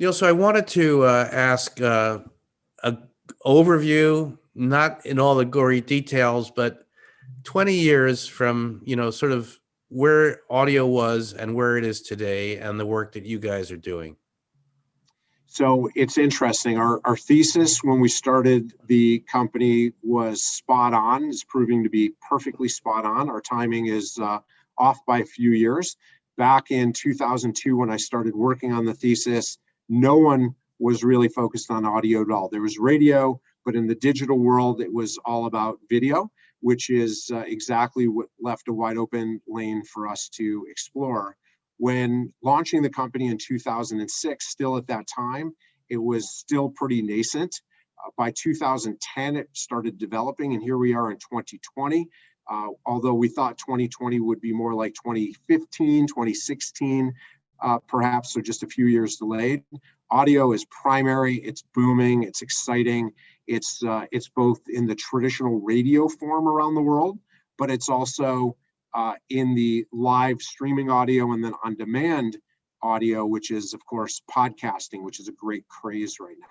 So I wanted to ask a overview, not in all the gory details, but 20 years from, sort of where audio was and where it is today and the work that you guys are doing. So it's interesting. Our thesis when we started the company was spot on. It's proving to be perfectly spot on. Our timing is off by a few years. Back in 2002, when I started working on the thesis, no one was really focused on audio at all. There was radio, but in the digital world, it was all about video, which is exactly what left a wide open lane for us to explore. When launching the company in 2006, still at that time, it was still pretty nascent. By 2010, it started developing, and here we are in 2020. Although we thought 2020 would be more like 2015, 2016, perhaps, so just a few years delayed. Audio is primary, it's booming, it's exciting. It's both in the traditional radio form around the world, but it's also in the live streaming audio and then on demand audio, which is, of course, podcasting, which is a great craze right now.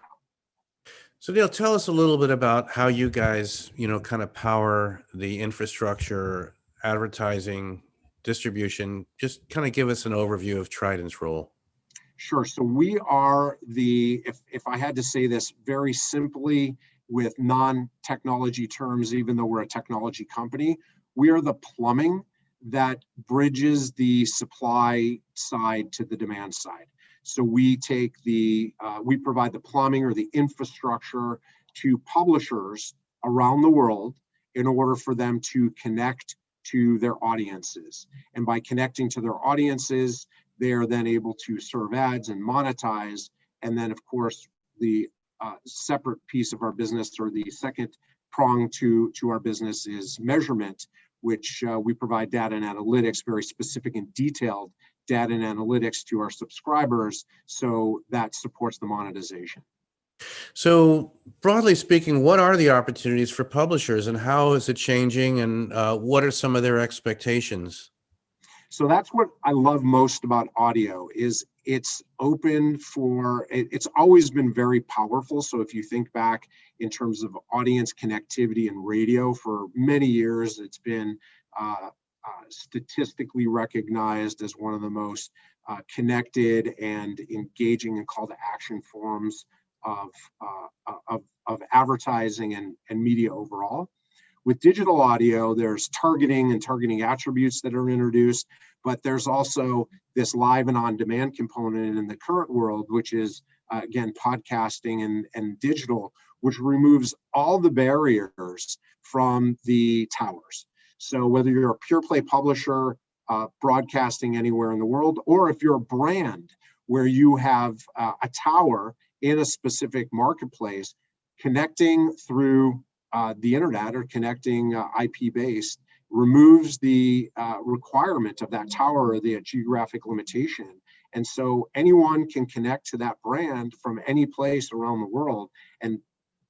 So Neil, tell us a little bit about how you guys, kind of power the infrastructure, advertising, distribution. Just kind of give us an overview of Trident's role. Sure. So we are if I had to say this very simply with non-technology terms, even though we're a technology company, we are the plumbing that bridges the supply side to the demand side. So we provide the plumbing or the infrastructure to publishers around the world in order for them to connect to their audiences. And by connecting to their audiences, they are then able to serve ads and monetize. And then, of course, the separate piece of our business, or the second prong to our business, is measurement, which we provide data and analytics, very specific and detailed data and analytics to our subscribers, so that supports the monetization. So broadly speaking, what are the opportunities for publishers and how is it changing, and what are some of their expectations? So that's what I love most about audio, is it's open for, it's always been very powerful. So if you think back in terms of audience connectivity in radio, for many years, it's been statistically recognized as one of the most connected and engaging and call to action forms of advertising and media overall. With digital audio, there's targeting and targeting attributes that are introduced, but there's also this live and on-demand component in the current world, which is, again, podcasting and digital, which removes all the barriers from the towers. So whether you're a pure play publisher broadcasting anywhere in the world, or if you're a brand where you have a tower in a specific marketplace, connecting through the internet or connecting IP-based removes the requirement of that tower or the geographic limitation. And so anyone can connect to that brand from any place around the world. And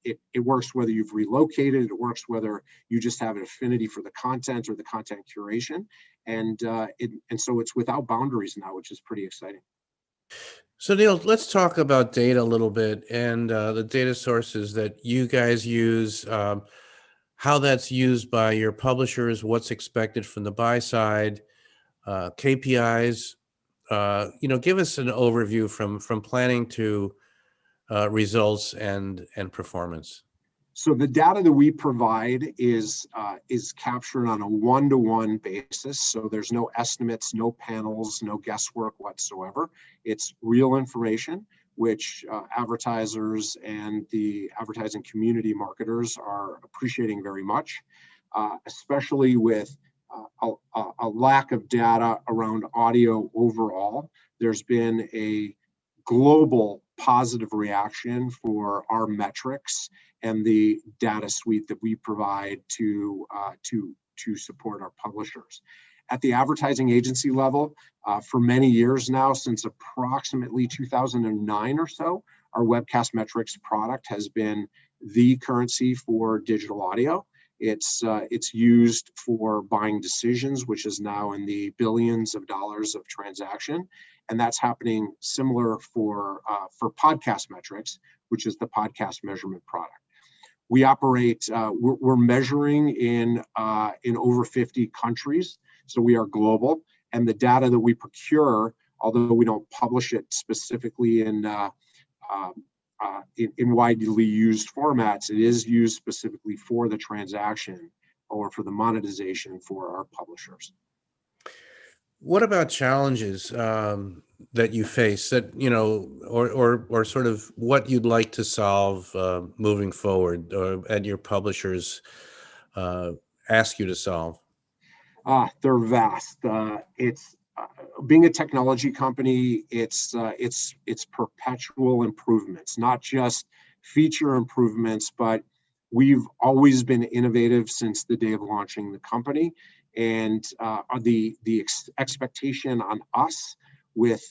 it works whether you've relocated, it works whether you just have an affinity for the content or the content curation. And so it's without boundaries now, which is pretty exciting. So Neil, let's talk about data a little bit, and the data sources that you guys use, how that's used by your publishers, what's expected from the buy side, KPIs. Give us an overview from planning to results and performance. So the data that we provide is captured on a one-to-one basis. So there's no estimates, no panels, no guesswork whatsoever. It's real information, which advertisers and the advertising community marketers are appreciating very much, especially with a lack of data around audio overall. There's been a global positive reaction for our metrics and the data suite that we provide to support our publishers. At the advertising agency level, for many years now, since approximately 2009 or so, our Webcast Metrics product has been the currency for digital audio. It's used for buying decisions, which is now in the billions of dollars of transaction, and that's happening similar for podcast metrics, which is the podcast measurement product. We operate. We're measuring in over 50 countries, so we are global. And the data that we procure, although we don't publish it specifically in widely used formats, it is used specifically for the transaction or for the monetization for our publishers. What about challenges that you face that, or sort of what you'd like to solve moving forward, or and your publishers ask you to solve? They're vast. It's being a technology company. It's perpetual improvements, not just feature improvements, but we've always been innovative since the day of launching the company. And the expectation on us with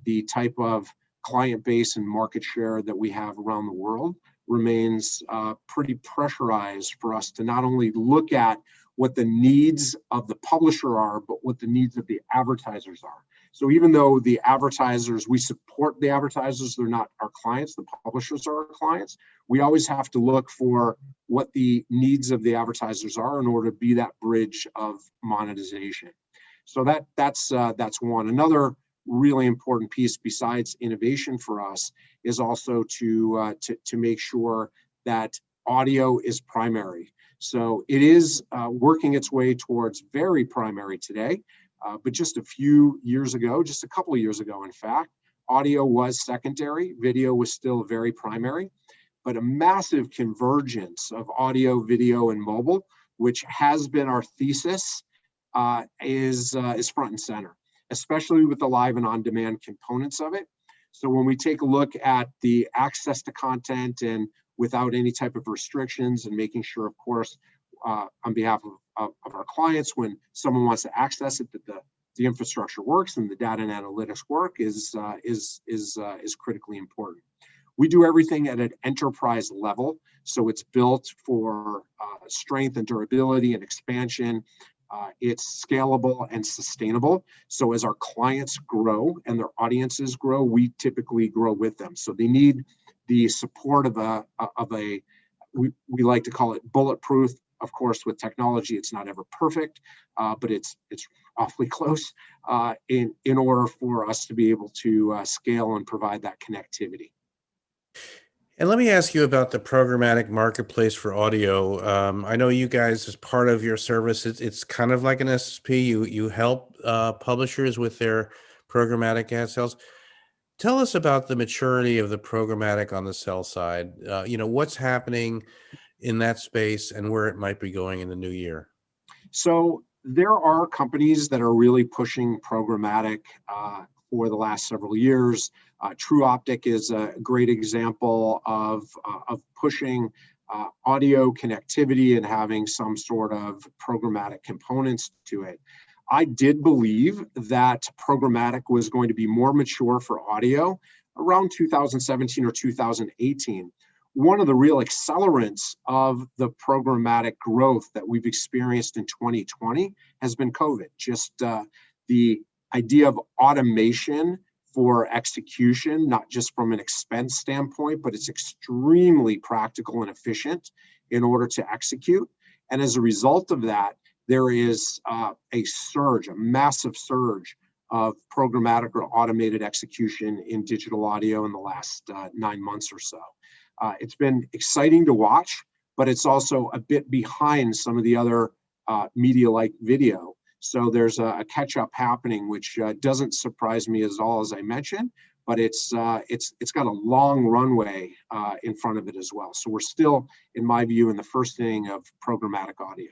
the type of client base and market share that we have around the world remains pretty pressurized for us to not only look at what the needs of the publisher are, but what the needs of the advertisers are. So even though the advertisers, we support the advertisers, they're not our clients, the publishers are our clients, we always have to look for what the needs of the advertisers are in order to be that bridge of monetization. So that's one. Another really important piece besides innovation for us is also to make sure that audio is primary. So it is working its way towards very primary today, but just a couple of years ago, in fact, audio was secondary, video was still very primary, but a massive convergence of audio, video, and mobile, which has been our thesis, is front and center, especially with the live and on-demand components of it. So when we take a look at the access to content and without any type of restrictions, and making sure, of course, on behalf of our clients, when someone wants to access it, that the infrastructure works and the data and analytics work is critically important. We do everything at an enterprise level, so it's built for strength and durability and expansion. It's scalable and sustainable. So as our clients grow and their audiences grow, we typically grow with them. So they need the support of we like to call it bulletproof. Of course, with technology, it's not ever perfect, but it's awfully close in order for us to be able to scale and provide that connectivity. And let me ask you about the programmatic marketplace for audio. I know you guys, as part of your service, it's kind of like an SSP. You help publishers with their programmatic ad sales. Tell us about the maturity of the programmatic on the sell side. What's happening in that space and where it might be going in the new year. So there are companies that are really pushing programmatic for the last several years. TrueOptic is a great example of pushing audio connectivity and having some sort of programmatic components to it. I did believe that programmatic was going to be more mature for audio around 2017 or 2018. One of the real accelerants of the programmatic growth that we've experienced in 2020 has been COVID. Just the idea of automation for execution, not just from an expense standpoint, but it's extremely practical and efficient in order to execute. And as a result of that, there is a massive surge of programmatic or automated execution in digital audio in the last 9 months or so. It's been exciting to watch, but it's also a bit behind some of the other media like video. So there's a catch-up happening, which doesn't surprise me at all, as I mentioned, but it's got a long runway in front of it as well. So we're still, in my view, in the first inning of programmatic audio.